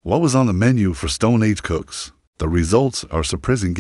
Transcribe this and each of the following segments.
What was on the menu for Stone Age cooks? The results are surprising.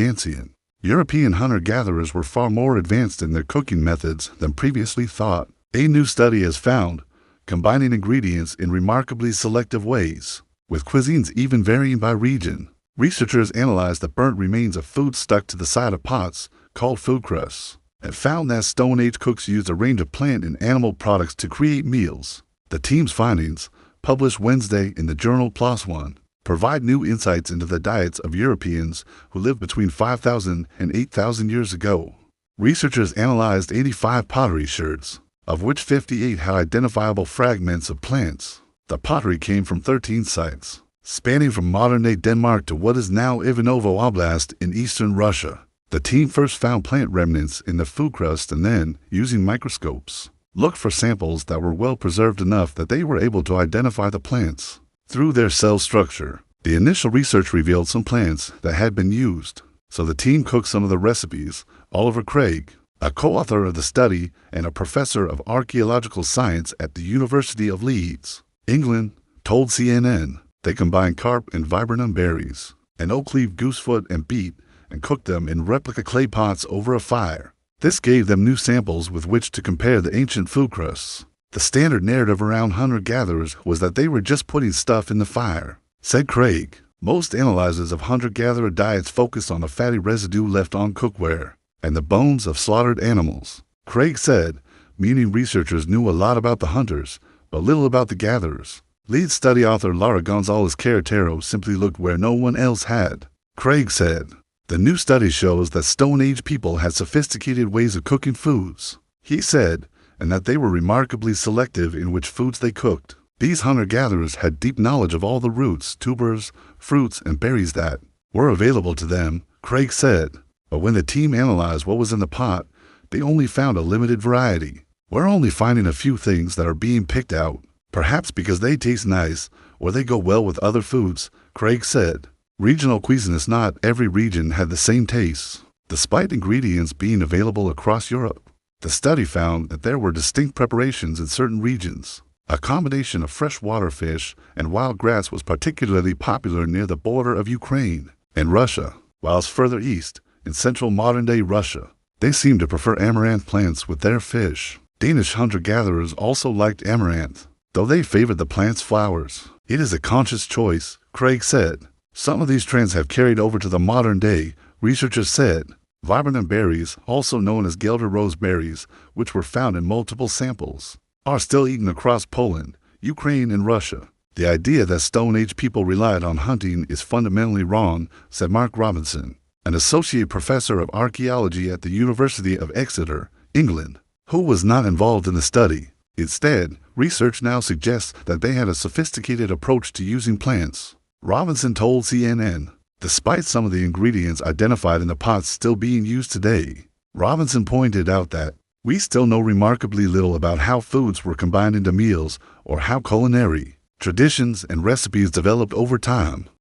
European hunter-gatherers were far more advanced in their cooking methods than previously thought. A new study has found, combining ingredients in remarkably selective ways, with cuisines even varying by region. Researchers analyzed the burnt remains of food stuck to the side of pots, called food crusts, and found that Stone Age cooks used a range of plant and animal products to create meals. The team's findings, published Wednesday in the journal PLOS ONE, provide new insights into the diets of Europeans who lived between 5,000 and 8,000 years ago. Researchers analyzed 85 pottery sherds, of which 58 had identifiable fragments of plants. The pottery came from 13 sites, spanning from modern-day Denmark to what is now Ivanovo Oblast in eastern Russia. The team first found plant remnants in the food crust and then, using microscopes, looked for samples that were well preserved enough that they were able to identify the plants through their cell structure. The initial research revealed some plants that had been used, so the team cooked some of the recipes. Oliver Craig, a co-author of the study and a professor of archaeological science at the University of Leeds, England, told CNN they combined carp and viburnum berries, and oak leaf goosefoot and beet, and cooked them in replica clay pots over a fire. This gave them new samples with which to compare the ancient food crusts. The standard narrative around hunter-gatherers was that they were just putting stuff in the fire, said Craig. Most analyses of hunter-gatherer diets focus on the fatty residue left on cookware and the bones of slaughtered animals. Craig said, meaning researchers knew a lot about the hunters, but little about the gatherers. Lead study author Laura Gonzalez Carretero simply looked where no one else had. Craig said, the new study shows that Stone Age people had sophisticated ways of cooking foods, he said, and that they were remarkably selective in which foods they cooked. These hunter-gatherers had deep knowledge of all the roots, tubers, fruits, and berries that were available to them, Craig said. But when the team analyzed what was in the pot, they only found a limited variety. We're only finding a few things that are being picked out, perhaps because they taste nice or they go well with other foods, Craig said. Regional cuisine. Not every region had the same tastes, despite ingredients being available across Europe. The study found that there were distinct preparations in certain regions. A combination of freshwater fish and wild grass was particularly popular near the border of Ukraine and Russia, whilst further east, in central modern-day Russia, they seemed to prefer amaranth plants with their fish. Danish hunter-gatherers also liked amaranth, though they favored the plant's flowers. It is a conscious choice, Craig said. Some of these trends have carried over to the modern day, researchers said. Viburnum berries, also known as Gelder rose berries, which were found in multiple samples, are still eaten across Poland, Ukraine, and Russia. The idea that Stone Age people relied on hunting is fundamentally wrong, said Mark Robinson, an associate professor of archaeology at the University of Exeter, England, who was not involved in the study. Instead, research now suggests that they had a sophisticated approach to using plants. Robinson told CNN, despite some of the ingredients identified in the pots still being used today, Robinson pointed out that we still know remarkably little about how foods were combined into meals or how culinary traditions and recipes developed over time.